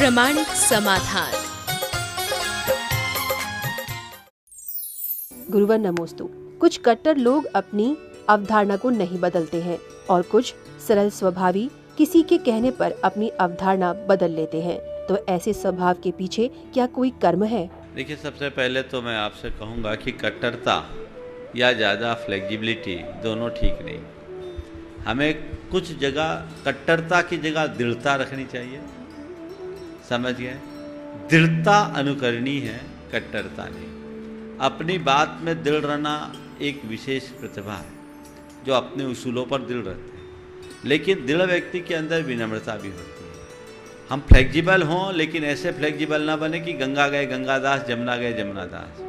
प्रामाणिक समाधान। गुरुवर नमोस्तु। कुछ कट्टर लोग अपनी अवधारणा को नहीं बदलते हैं और कुछ सरल स्वभावी किसी के कहने पर अपनी अवधारणा बदल लेते हैं। तो ऐसे स्वभाव के पीछे क्या कोई कर्म है? देखिए, सबसे पहले तो मैं आपसे कहूँगा कि कट्टरता या ज़्यादा फ्लेक्सिबिलिटी दोनों ठीक नहीं। हमें कुछ जगह कट्टरता की जगह दृढ़ता रखनी चाहिए। समझ गए? दृढ़ता अनुकरणीय है, कट्टरता नहीं। अपनी बात में दृढ़ रहना एक विशेष प्रतिभा है जो अपने उसूलों पर दृढ़ रहते हैं। लेकिन दृढ़ व्यक्ति के अंदर विनम्रता भी होती है। हम फ्लेक्सिबल हों, लेकिन ऐसे फ्लेक्सिबल ना बने कि गंगा गए गंगादास, जमुना गए जमुनादास।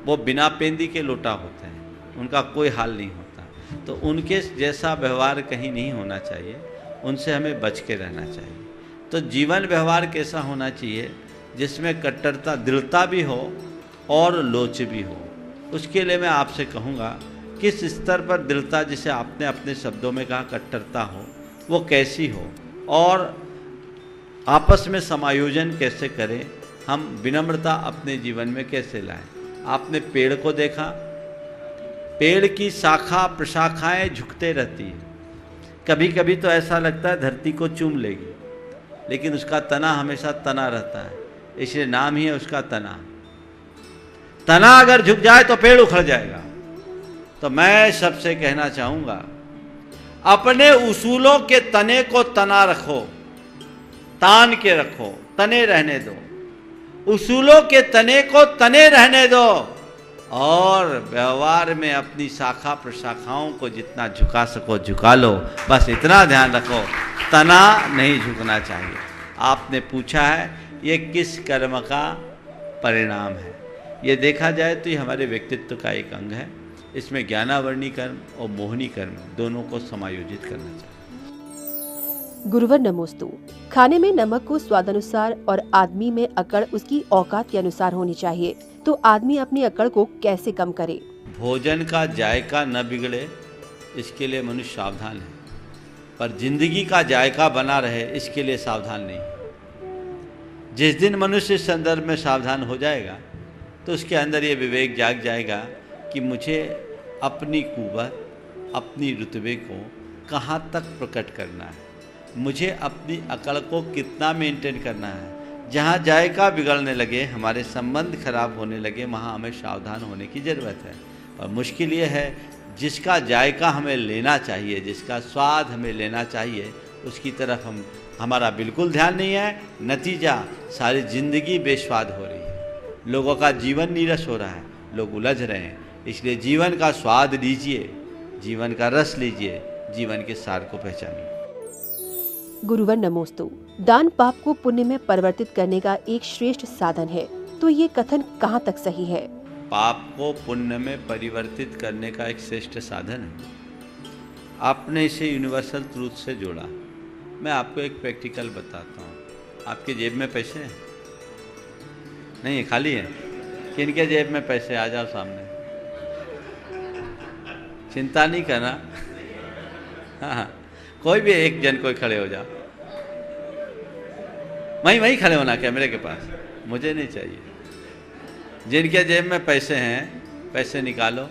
वो बिना पेंदी के लोटा होते हैं, उनका कोई हाल नहीं होता। तो उनके जैसा व्यवहार कहीं नहीं होना चाहिए, उनसे हमें बच के रहना चाहिए। तो जीवन व्यवहार कैसा होना चाहिए जिसमें कट्टरता, दृढ़ता भी हो और लोच भी हो। उसके लिए मैं आपसे कहूँगा किस स्तर पर दृढ़ता, जिसे आपने अपने शब्दों में कहा कट्टरता हो, वो कैसी हो और आपस में समायोजन कैसे करें, हम विनम्रता अपने जीवन में कैसे लाएं। आपने पेड़ को देखा, पेड़ की शाखा प्रशाखाएं झुकते रहती है। कभी कभी तो ऐसा लगता है धरती को चूम लेगी, लेकिन उसका तना हमेशा तना रहता है, इसलिए नाम ही है उसका तना। तना अगर झुक जाए तो पेड़ उखड़ जाएगा। तो मैं सबसे कहना चाहूंगा, अपने उसूलों के तने को तना रखो, तान के रखो, तने रहने दो। उसूलों के तने को तने रहने दो और व्यवहार में अपनी शाखा प्रशाखाओं को जितना झुका सको झुका लो। बस इतना ध्यान रखो, तना नहीं झुकना चाहिए। आपने पूछा है ये किस कर्म का परिणाम है। ये देखा जाए तो ये हमारे व्यक्तित्व का एक अंग है। इसमें ज्ञानावर्णी कर्म और मोहनी कर्म दोनों को समायोजित करना चाहिए। गुरुवर नमोस्तु। खाने में नमक को स्वादानुसार और आदमी में अकड़ उसकी औकात के अनुसार होनी चाहिए। तो आदमी अपनी अकड़ को कैसे कम करे? भोजन का जायका न बिगड़े, इसके लिए मनुष्य सावधान है, पर जिंदगी का जायका बना रहे इसके लिए सावधान नहीं। जिस दिन मनुष्य इस संदर्भ में सावधान हो जाएगा तो उसके अंदर ये विवेक जाग जाएगा कि मुझे अपनी कुवत, अपनी रुतबे को कहाँ तक प्रकट करना है, मुझे अपनी अकड़ को कितना मेंटेन करना है। जहाँ जायका बिगड़ने लगे, हमारे संबंध खराब होने लगे, वहाँ हमें सावधान होने की ज़रूरत है। और मुश्किल ये है, जिसका जायका हमें लेना चाहिए, जिसका स्वाद हमें लेना चाहिए, उसकी तरफ हमारा बिल्कुल ध्यान नहीं है। नतीजा सारी ज़िंदगी बेस्वाद हो रही है, लोगों का जीवन नीरस हो रहा है, लोग उलझ रहे हैं। इसलिए जीवन का स्वाद लीजिए, जीवन का रस लीजिए, जीवन के सार को पहचानिए। गुरुवर नमोस्तु। दान पाप को पुण्य में परिवर्तित करने का एक श्रेष्ठ साधन है, तो ये कथन कहाँ तक सही है? पाप को पुण्य में परिवर्तित करने का एक श्रेष्ठ साधन है। आपने इसे यूनिवर्सल ट्रूथ से जोड़ा। मैं आपको एक प्रैक्टिकल बताता हूँ। आपके जेब में पैसे हैं? नहीं है, खाली है। किनके जेब में पैसे? आ जाओ सामने, चिंता नहीं करना। हाँ, कोई भी एक जन कोई खड़े हो जाओ, वहीं खड़े होना कैमरे के पास, मुझे नहीं चाहिए। जिनके जेब में पैसे हैं, पैसे निकालो।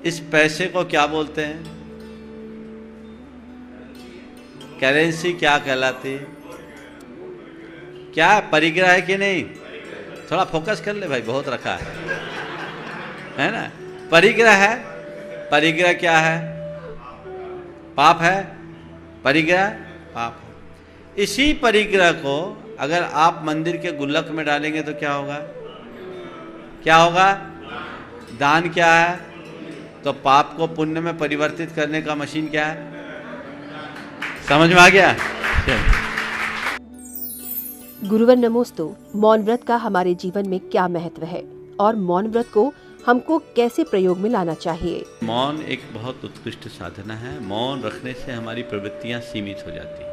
इस पैसे को क्या बोलते हैं? करेंसी क्या कहलाती है? क्या परिग्रह है कि नहीं? थोड़ा फोकस कर ले भाई, बहुत रखा है ना? परिग्रह है। परिग्रह क्या है? पाप है। परिग्रह पाप है। इसी परिग्रह को अगर आप मंदिर के गुल्लक में डालेंगे तो क्या होगा? क्या होगा? दान क्या है? तो पाप को पुण्य में परिवर्तित करने का मशीन क्या है? समझ में आ गया? गुरुवर नमोस्तु। मौन व्रत का हमारे जीवन में क्या महत्व है और मौन व्रत को हमको कैसे प्रयोग में लाना चाहिए? मौन एक बहुत उत्कृष्ट साधना है। मौन रखने से हमारी प्रवृत्तियां सीमित हो जाती हैं,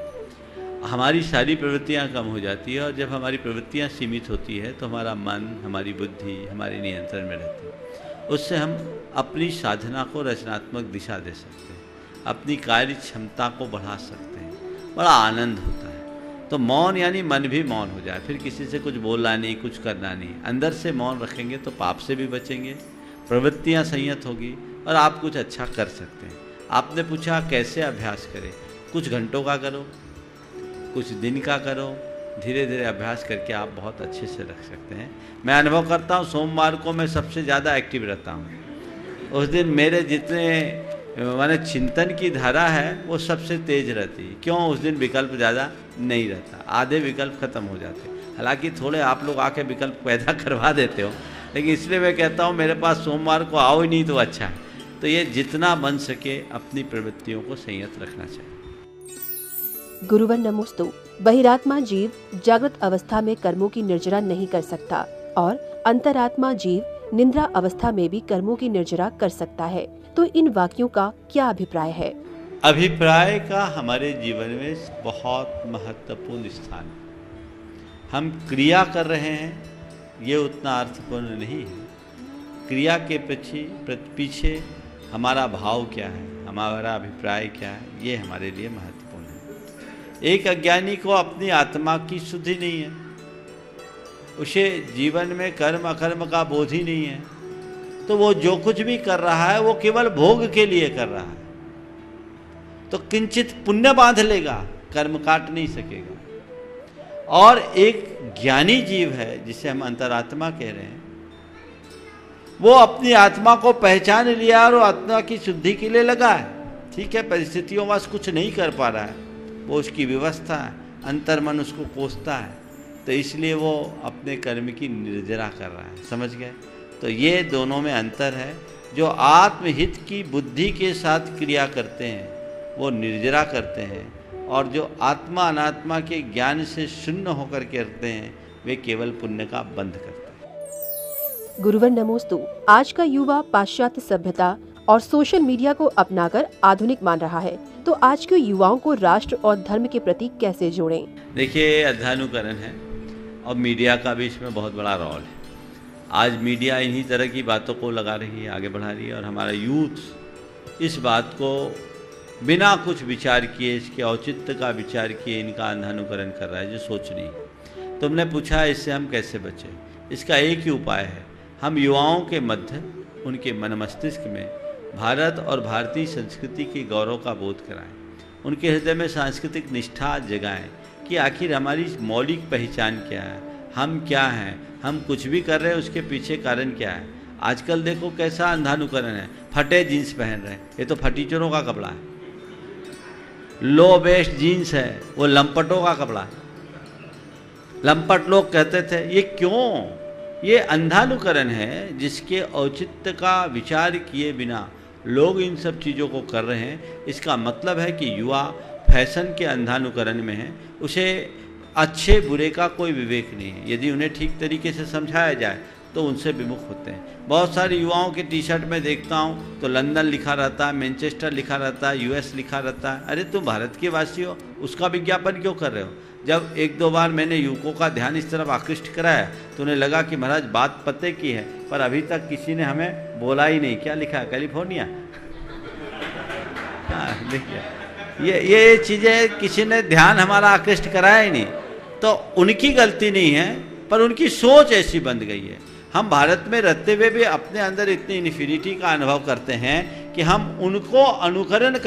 हमारी सारी प्रवृत्तियां कम हो जाती है। और जब हमारी प्रवृत्तियां सीमित होती है तो हमारा मन, हमारी बुद्धि हमारे नियंत्रण में रहती है। उससे हम अपनी साधना को रचनात्मक दिशा दे सकते हैं, अपनी कार्य क्षमता को बढ़ा सकते हैं। बड़ा आनंद होता है। तो मौन यानी मन भी मौन हो जाए, फिर किसी से कुछ बोलना नहीं, कुछ करना नहीं, अंदर से मौन रखेंगे तो पाप से भी बचेंगे, प्रवृत्तियाँ संयत होगी और आप कुछ अच्छा कर सकते हैं। आपने पूछा कैसे अभ्यास करें, कुछ घंटों का करो, कुछ दिन का करो, धीरे धीरे अभ्यास करके आप बहुत अच्छे से रख सकते हैं। मैं अनुभव करता हूँ सोमवार को मैं सबसे ज़्यादा एक्टिव रहता हूँ। उस दिन मेरे जितने माने चिंतन की धारा है वो सबसे तेज रहती है। क्यों? उस दिन विकल्प ज़्यादा नहीं रहता, आधे विकल्प खत्म हो जाते। हालांकि थोड़े आप लोग आके विकल्प पैदा करवा देते हो, लेकिन इसलिए मैं कहता हूँ मेरे पास सोमवार को आओ ही नहीं तो अच्छा है। तो ये जितना बन सके अपनी प्रवृत्तियों को संयत रखना चाहिए। गुरुवर नमोस्तु। बहिरात्मा जीव जागृत अवस्था में कर्मों की निर्जरा नहीं कर सकता और अंतरात्मा जीव निद्रा अवस्था में भी कर्मों की निर्जरा कर सकता है। तो इन वाक्यों का क्या अभिप्राय है? अभिप्राय का हमारे जीवन में बहुत महत्वपूर्ण स्थान है। हम क्रिया कर रहे हैं ये उतना अर्थपूर्ण नहीं है। क्रिया के पीछे हमारा भाव क्या है, हमारा अभिप्राय क्या है, ये हमारे लिए महत्वपूर्ण है। एक अज्ञानी को अपनी आत्मा की शुद्धि नहीं है, उसे जीवन में कर्म अकर्म का बोध ही नहीं है, तो वो जो कुछ भी कर रहा है वो केवल भोग के लिए कर रहा है। तो किंचित पुण्य बांध लेगा, कर्म काट नहीं सकेगा। और एक ज्ञानी जीव है जिसे हम अंतरात्मा कह रहे हैं, वो अपनी आत्मा को पहचान लिया और आत्मा की शुद्धि के लिए लगा है। ठीक है, परिस्थितियों वश कुछ नहीं कर पा रहा है, वो उसकी व्यवस्था है, अंतर्मन उसको कोसता है, तो इसलिए वो अपने कर्म की निर्जरा कर रहा है। समझ गए? तो ये दोनों में अंतर है। जो आत्महित की बुद्धि के साथ क्रिया करते हैं वो निर्जरा करते हैं, और जो आत्मा अनात्मा के ज्ञान से शून्य होकर करते हैं वे केवल पुण्य का बंध करते हैं। गुरुवर नमोस्तु। आज का युवा पाश्चात्य सभ्यता और सोशल मीडिया को अपनाकर आधुनिक मान रहा है, तो आज के युवाओं को राष्ट्र और धर्म के प्रति कैसे जोड़ें? देखिए, अध्यानुकरण है और मीडिया का भी इसमें बहुत बड़ा रोल है। आज मीडिया इन्हीं तरह की बातों को लगा रही है, आगे बढ़ा रही है, और हमारा यूथ इस बात को बिना कुछ विचार किए, इसके औचित्य का विचार किए इनका अंधानुकरण कर रहा है, जो सोच नहीं। तुमने पूछा इससे हम कैसे बचें? इसका एक ही उपाय है, हम युवाओं के मध्य, उनके मन मस्तिष्क में भारत और भारतीय संस्कृति के गौरव का बोध कराएं, उनके हृदय में सांस्कृतिक निष्ठा जगाएं कि आखिर हमारी मौलिक पहचान क्या है, हम क्या हैं, हम कुछ भी कर रहे हैं उसके पीछे कारण क्या है। आजकल देखो कैसा अंधानुकरण है, फटे जीन्स पहन रहे हैं, ये तो फटीचरों का कपड़ा है। लो वेस्ट जीन्स है, वो लंपटों का कपड़ा है। लंपट लोग कहते थे, ये क्यों? ये अंधानुकरण है जिसके औचित्य का विचार किए बिना लोग इन सब चीज़ों को कर रहे हैं। इसका मतलब है कि युवा फैशन के अंधानुकरण में है, उसे अच्छे बुरे का कोई विवेक नहीं है। यदि उन्हें ठीक तरीके से समझाया जाए तो उनसे विमुख होते हैं। बहुत सारे युवाओं के टी शर्ट में देखता हूँ तो लंदन लिखा रहता है, मैनचेस्टर लिखा रहता है, यूएस लिखा रहता है। अरे तुम भारत के वासी हो, उसका विज्ञापन क्यों कर रहे हो? जब एक दो बार मैंने युवकों का ध्यान इस तरफ आकृष्ट कराया तो उन्हें लगा कि महाराज बात पते की है, पर अभी तक किसी ने हमें बोला ही नहीं। क्या लिखा है? कैलिफोर्निया। हाँ, देखिए ये चीज़ें किसी ने ध्यान हमारा आकृष्ट कराया ही नहीं। तो उनकी गलती नहीं है, पर उनकी सोच ऐसी बन गई है। हम भारत में रहते हुए भी अपने अंदर इतनी इन्फीरिटी का अनुभव करते हैं कि हम उनका अनुकरण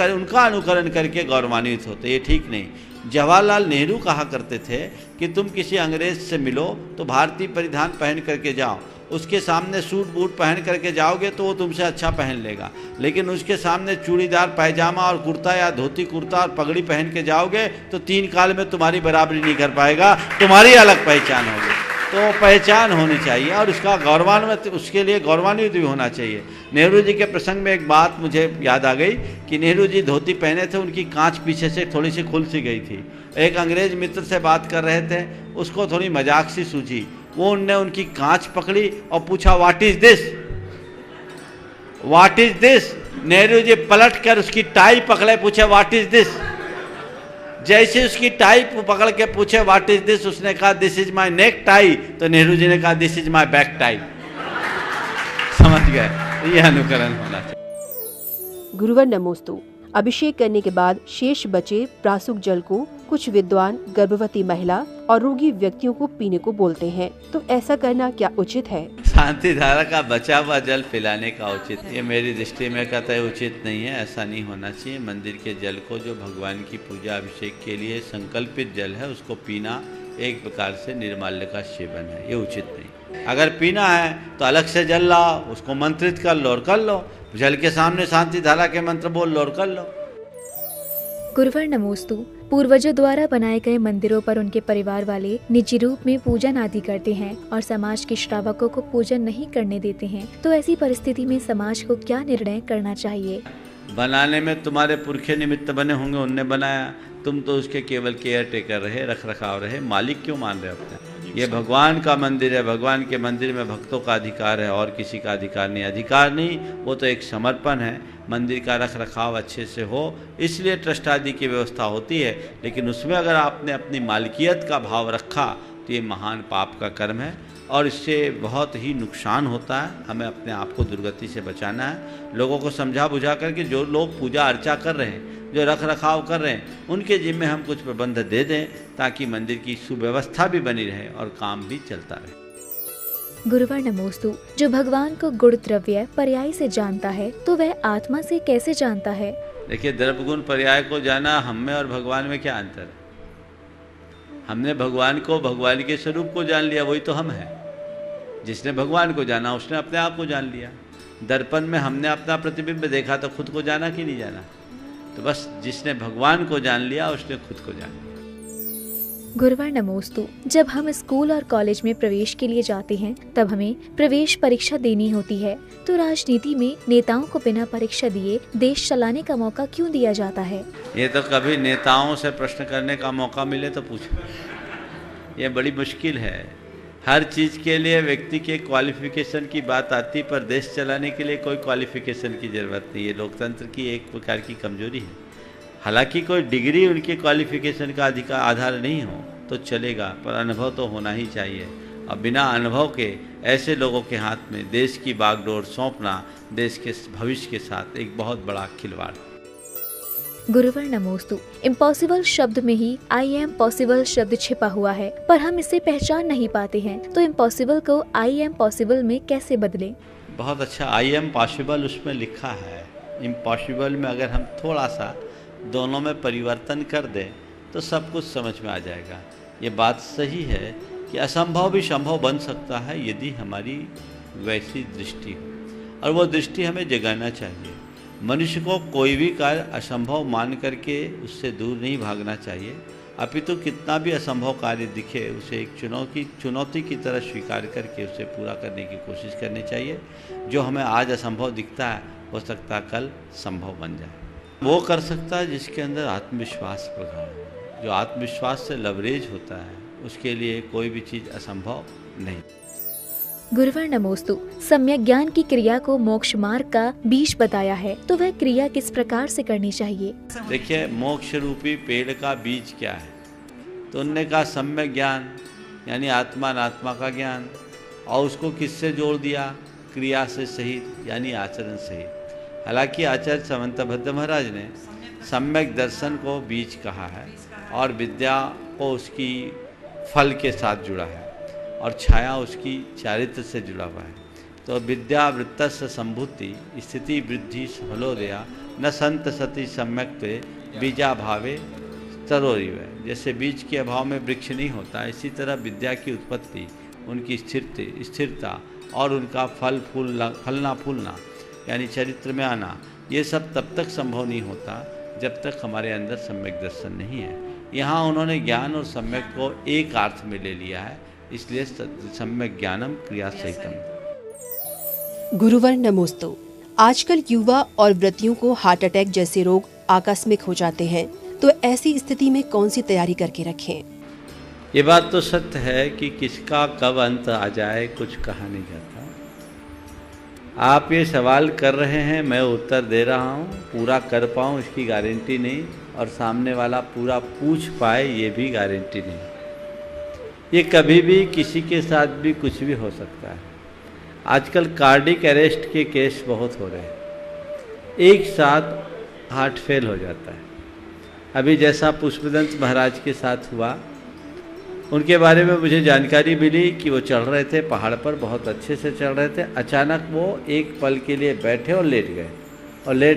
करके गौरवान्वित होते। ये ठीक नहीं। जवाहरलाल नेहरू कहा करते थे कि तुम किसी अंग्रेज से मिलो तो भारतीय परिधान पहन करके जाओ, उसके सामने सूट बूट पहन करके जाओगे तो वो तुमसे अच्छा पहन लेगा, लेकिन उसके सामने चूड़ीदार पैजामा और कुर्ता या धोती कुर्ता और पगड़ी पहन के जाओगे तो 3 काल में तुम्हारी बराबरी नहीं कर पाएगा, तुम्हारी अलग पहचान होगी। तो पहचान होनी चाहिए और उसका गौरवान्वित, उसके लिए गौरवान्वित भी होना चाहिए। नेहरू जी के प्रसंग में एक बात मुझे याद आ गई कि नेहरू जी धोती पहने थे, उनकी कांच पीछे से थोड़ी सी खुल सी गई थी। एक अंग्रेज मित्र से बात कर रहे थे, उसको थोड़ी मजाक सी सूझी, उनने उनकी कांच पकड़ी और पूछा what is this, what is this. Nehru ji पलट कर उसकी टाई पकड़े, पूछे व्हाट इज दिस। जैसे उसकी टाई पकड़ के पूछे व्हाट इज दिस, उसने कहा this is my neck tie, तो नेहरू जी ने कहा this is my back tie. समझ गए? ये अनुकरण होना चाहिए। गुरुवर नमोस्तु। अभिषेक करने के बाद शेष बचे प्रासुक जल को कुछ विद्वान गर्भवती महिला और रोगी व्यक्तियों को पीने को बोलते हैं। तो ऐसा करना क्या उचित है? शांति धारा का बचा हुआ जल पिलाने का उचित, ये मेरी दृष्टि में कतई उचित नहीं है। ऐसा नहीं होना चाहिए। मंदिर के जल को, जो भगवान की पूजा अभिषेक के लिए संकल्पित जल है, उसको पीना एक प्रकार से निर्माल्य का सेवन है, ये उचित नहीं। अगर पीना है तो अलग से जल लाओ, उसको मंत्रित कर लो और कर लो। जल के सामने शांति धारा के मंत्र बोल लो और कर लो। गुरुवर नमोस्तु। पूर्वजों द्वारा बनाए गए मंदिरों पर उनके परिवार वाले निजी रूप में पूजन आदि करते हैं और समाज के श्रावकों को पूजन नहीं करने देते हैं। तो ऐसी परिस्थिति में समाज को क्या निर्णय करना चाहिए? बनाने में तुम्हारे पुरखे निमित्त बने होंगे, उनने बनाया, तुम तो उसके केवल केयर टेकर रहे, रख रखाव रहे, मालिक क्यों मान रहे अपने? ये भगवान का मंदिर है, भगवान के मंदिर में भक्तों का अधिकार है और किसी का अधिकार नहीं। अधिकार नहीं, वो तो एक समर्पण है। मंदिर का रख रखाव अच्छे से हो, इसलिए ट्रस्ट आदि की व्यवस्था होती है। लेकिन उसमें अगर आपने अपनी मालिकियत का भाव रखा तो ये महान पाप का कर्म है और इससे बहुत ही नुकसान होता है। हमें अपने आप को दुर्गति से बचाना है। लोगों को समझा बुझा करके, जो लोग पूजा अर्चा कर रहे हैं, जो रख रखाव कर रहे हैं, उनके जिम्मे हम कुछ प्रबंध दे दें ताकि मंदिर की सुव्यवस्था भी बनी रहे और काम भी चलता रहे। गुरुवर नमोस्तु। जो भगवान को गुण द्रव्य पर्याय से जानता है तो वह आत्मा से कैसे जानता है? देखिए, द्रव्य गुण पर्याय को जाना, हम में और भगवान में क्या अंतर है? हमने भगवान को, भगवान के स्वरूप को जान लिया, वही तो हम हैं। जिसने भगवान को जाना उसने अपने आप को जान लिया। दर्पण में हमने अपना प्रतिबिंब देखा तो खुद को जाना कि नहीं जाना? तो बस जिसने भगवान को जान लिया उसने खुद को जान लिया। गुरुवर नमोस्तु। जब हम स्कूल और कॉलेज में प्रवेश के लिए जाते हैं तब हमें प्रवेश परीक्षा देनी होती है। तो राजनीति में नेताओं को बिना परीक्षा दिए देश चलाने का मौका क्यों दिया जाता है? ये तो कभी नेताओं से प्रश्न करने का मौका मिले तो पूछो। ये बड़ी मुश्किल है। हर चीज़ के लिए व्यक्ति के क्वालिफिकेशन की बात आती, पर देश चलाने के लिए कोई क्वालिफिकेशन की ज़रूरत नहीं है। लोकतंत्र की एक प्रकार की कमजोरी है। हालांकि कोई डिग्री उनके क्वालिफिकेशन का अधिकार आधार नहीं हो तो चलेगा, पर अनुभव तो होना ही चाहिए। और बिना अनुभव के ऐसे लोगों के हाथ में देश की बागडोर सौंपना देश के भविष्य के साथ एक बहुत बड़ा खिलवाड़। गुरुवर नमोस्तु। इम्पॉसिबल शब्द में ही आई एम पॉसिबल शब्द छिपा हुआ है, पर हम इसे पहचान नहीं पाते हैं। तो इम्पॉसिबल को आई एम पॉसिबल में कैसे बदलें? बहुत अच्छा, आई एम पॉसिबल उसमें लिखा है। इम्पॉसिबल में अगर हम थोड़ा सा दोनों में परिवर्तन कर दें तो सब कुछ समझ में आ जाएगा। ये बात सही है कि असंभव भी संभव बन सकता है यदि हमारी वैसी दृष्टि हो, और वो दृष्टि हमें जगाना चाहिए। मनुष्य को कोई भी कार्य असंभव मान करके उससे दूर नहीं भागना चाहिए, अपितु कितना भी असंभव कार्य दिखे उसे एक चुनौती की तरह स्वीकार करके उसे पूरा करने की कोशिश करनी चाहिए। जो हमें आज असंभव दिखता है हो सकता है कल संभव बन जाए। वो कर सकता है जिसके अंदर आत्मविश्वास प्रगाढ़ है। जो आत्मविश्वास से लवरेज होता है उसके लिए कोई भी चीज़ असंभव नहीं। गुरुवर नमोस्तु। सम्यक ज्ञान की क्रिया को मोक्ष मार्ग का बीज बताया है, तो वह क्रिया किस प्रकार से करनी चाहिए? देखिए, मोक्ष रूपी पेड़ का बीज क्या है? तो उनने कहा सम्यक ज्ञान, यानी आत्मा अनात्मा का ज्ञान, और उसको किससे जोड़ दिया? क्रिया से सहित, यानी आचरण सहित। हालांकि आचार्य समंतभद्र महाराज ने सम्यक दर्शन को बीज कहा है और विद्या को उसकी फल के साथ जुड़ा है और छाया उसकी चारित्र से जुड़ा हुआ है। तो विद्या वृत्तस्य संभूति स्थिति वृद्धि फलोदया न संत सती सम्यक पे बीजा भावे तरोरिव। जैसे बीज के अभाव में वृक्ष नहीं होता, इसी तरह विद्या की उत्पत्ति, उनकी स्थिरता और उनका फलना फूलना यानी चरित्र में आना, ये सब तब तक संभव नहीं होता जब तक हमारे अंदर सम्यक दर्शन नहीं है। यहाँ उन्होंने ज्ञान और सम्यक को एक अर्थ में ले लिया है, इसलिए सम्यक ज्ञानम क्रिया सहितम। गुरुवर नमोस्तु। आजकल युवा और वृत्तियों को हार्ट अटैक जैसे रोग आकस्मिक हो जाते हैं, तो ऐसी स्थिति में कौन सी तैयारी करके रखें? ये बात तो सत्य है कि किसका कब अंत आ जाए कुछ कहा नहीं जाता। आप ये सवाल कर रहे हैं, मैं उत्तर दे रहा हूँ, पूरा कर पाऊँ इसकी गारंटी नहीं, और सामने वाला पूरा पूछ पाए ये भी गारंटी नहीं। ये कभी भी किसी के साथ भी कुछ भी हो सकता है। आजकल कार्डिक अरेस्ट के केस बहुत हो रहे हैं। एक साथ हार्ट फेल हो जाता है। अभी जैसा पुष्पदंत महाराज के साथ हुआ, उनके बारे में मुझे जानकारी मिली कि वो चढ़ रहे थे पहाड़ पर, बहुत अच्छे से चढ़ रहे थे। अचानक वो एक पल के लिए बैठे और लेट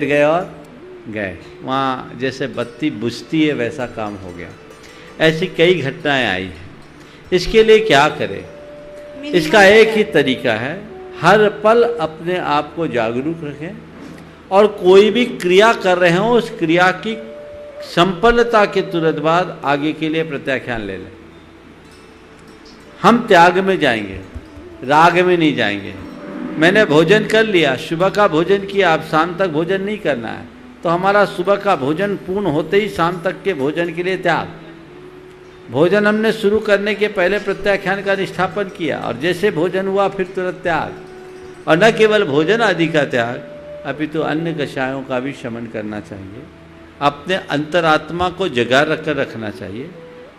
गए और गए। वहाँ जैसे बत्ती बुझती है वैसा काम हो गया। ऐसी कई घटनाएं आई हैं। इसके लिए क्या करें? इसका एक ही तरीका है, हर पल अपने आप को जागरूक रखें और कोई भी क्रिया कर रहे हो उस क्रिया की संपन्नता के तुरंत बाद आगे के लिए प्रत्याख्यान ले लें। हम त्याग में जाएंगे, राग में नहीं जाएंगे। मैंने भोजन कर लिया, सुबह का भोजन किया, अब शाम तक भोजन नहीं करना है, तो हमारा सुबह का भोजन पूर्ण होते ही शाम तक के भोजन के लिए त्याग। भोजन हमने शुरू करने के पहले प्रत्याख्यान का निष्ठापन किया और जैसे भोजन हुआ फिर तुरंत त्याग। और न केवल भोजन आदि का त्याग, अपितु अन्य कषायों का भी शमन करना चाहिए। अपने अंतरात्मा को जगा रखकर रखना चाहिए।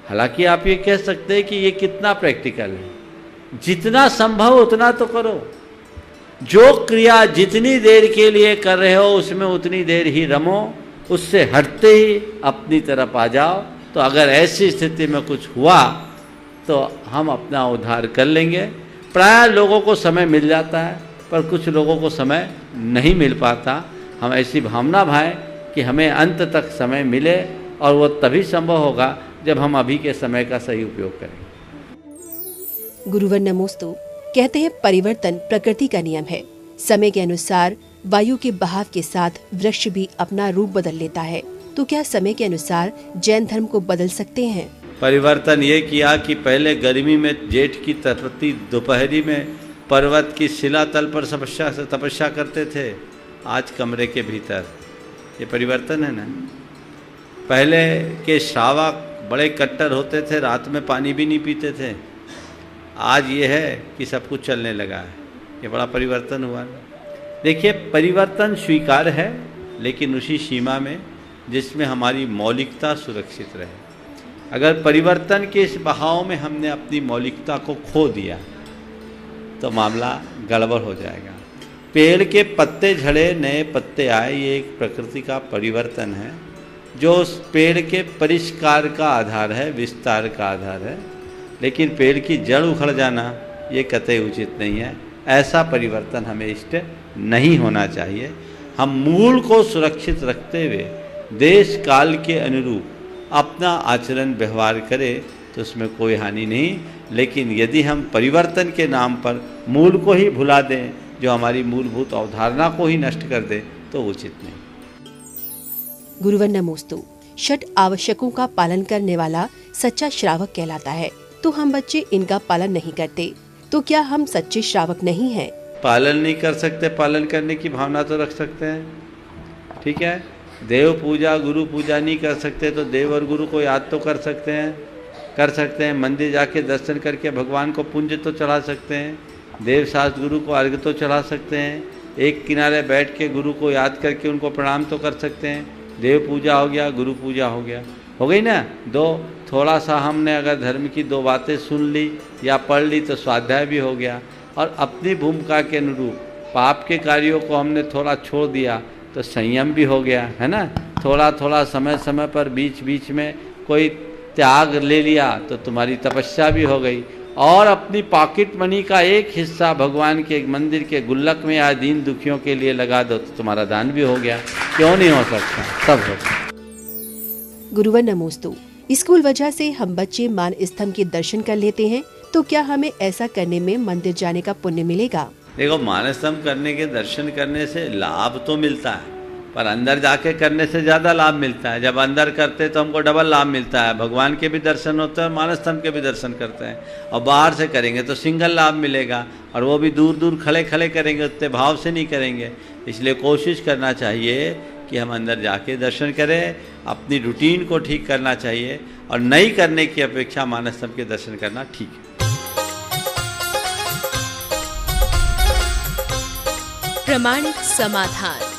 हालांकि आप ये कह सकते हैं कि ये कितना प्रैक्टिकल है, जितना संभव उतना तो करो। जो क्रिया जितनी देर के लिए कर रहे हो उसमें उतनी देर ही रमो, उससे हटते ही अपनी तरफ आ जाओ। तो अगर ऐसी स्थिति में कुछ हुआ तो हम अपना उद्धार कर लेंगे। प्राय लोगों को समय मिल जाता है पर कुछ लोगों को समय नहीं मिल पाता। हम ऐसी भावना भाएं कि हमें अंत तक समय मिले और वो तभी संभव होगा जब हम अभी के समय का सही उपयोग करें। गुरुवर नमोस्तु कहते हैं परिवर्तन प्रकृति का नियम है। समय के अनुसार वायु के बहाव के साथ वृक्ष भी अपना रूप बदल लेता है। तो क्या समय के अनुसार जैन धर्म को बदल सकते हैं? परिवर्तन ये किया कि पहले गर्मी में जेठ की तपती दोपहरी में पर्वत की शिला तल पर तपस्या करते थे, आज कमरे के भीतर। ये परिवर्तन है ना। पहले के श्रावक बड़े कट्टर होते थे, रात में पानी भी नहीं पीते थे। आज ये है कि सब कुछ चलने लगा है। ये बड़ा परिवर्तन हुआ। देखिए, परिवर्तन स्वीकार है लेकिन उसी सीमा में जिसमें हमारी मौलिकता सुरक्षित रहे। अगर परिवर्तन के इस बहाव में हमने अपनी मौलिकता को खो दिया तो मामला गड़बड़ हो जाएगा। पेड़ के पत्ते झड़े, नए पत्ते आए, ये एक प्रकृति का परिवर्तन है जो उस पेड़ के परिष्कार का आधार है, विस्तार का आधार है। लेकिन पेड़ की जड़ उखड़ जाना ये कतई उचित नहीं है। ऐसा परिवर्तन हमें इष्ट नहीं होना चाहिए। हम मूल को सुरक्षित रखते हुए देश काल के अनुरूप अपना आचरण व्यवहार करें तो उसमें कोई हानि नहीं। लेकिन यदि हम परिवर्तन के नाम पर मूल को ही भुला दें, जो हमारी मूलभूत अवधारणा को ही नष्ट कर दे, तो उचित नहीं। गुरुवर नमोस्तु षट आवश्यकों का पालन करने वाला सच्चा श्रावक कहलाता है। तो हम बच्चे इनका पालन नहीं करते, तो क्या हम सच्चे श्रावक नहीं हैं? पालन नहीं कर सकते, पालन करने की भावना तो रख सकते हैं। ठीक है, देव पूजा गुरु पूजा नहीं कर सकते तो देव और गुरु को याद तो कर सकते हैं। मंदिर जाके दर्शन करके भगवान को पुण्य तो चढ़ा सकते हैं। देव शास्त्र गुरु को अर्घ्य तो चढ़ा सकते हैं। एक किनारे बैठ के गुरु को याद करके उनको प्रणाम तो कर सकते हैं। देव पूजा हो गया, गुरु पूजा हो गया, हो गई ना। दो थोड़ा सा हमने अगर धर्म की दो बातें सुन ली या पढ़ ली तो स्वाध्याय भी हो गया। और अपनी भूमिका के अनुरूप पाप के कार्यों को हमने थोड़ा छोड़ दिया तो संयम भी हो गया, है ना। थोड़ा थोड़ा समय समय पर बीच बीच में कोई त्याग ले लिया तो तुम्हारी तपस्या भी हो गई। और अपनी पॉकेट मनी का एक हिस्सा भगवान के मंदिर के गुल्लक में या दीन दुखियों के लिए लगा दो तो तुम्हारा दान भी हो गया। क्यों नहीं हो सकता? सब हो। गुरुवर नमोस्तु स्कूल वजह से हम बच्चे मान स्तंभ के दर्शन कर लेते हैं, तो क्या हमें ऐसा करने में मंदिर जाने का पुण्य मिलेगा? देखो, मान स्तंभ करने के दर्शन करने से लाभ तो मिलता है, पर अंदर जाके करने से ज़्यादा लाभ मिलता है। जब अंदर करते तो हमको डबल लाभ मिलता है। भगवान के भी दर्शन होते हैं और मान स्तंभ के भी दर्शन करते हैं। और बाहर से करेंगे तो सिंगल लाभ मिलेगा, और वो भी दूर दूर खड़े खड़े करेंगे, उतने भाव से नहीं करेंगे। इसलिए कोशिश करना चाहिए कि हम अंदर जाके दर्शन करें। अपनी रूटीन को ठीक करना चाहिए और नहीं करने की अपेक्षा मान स्तंभ के दर्शन करना ठीक है। प्रमाणिक समाधान।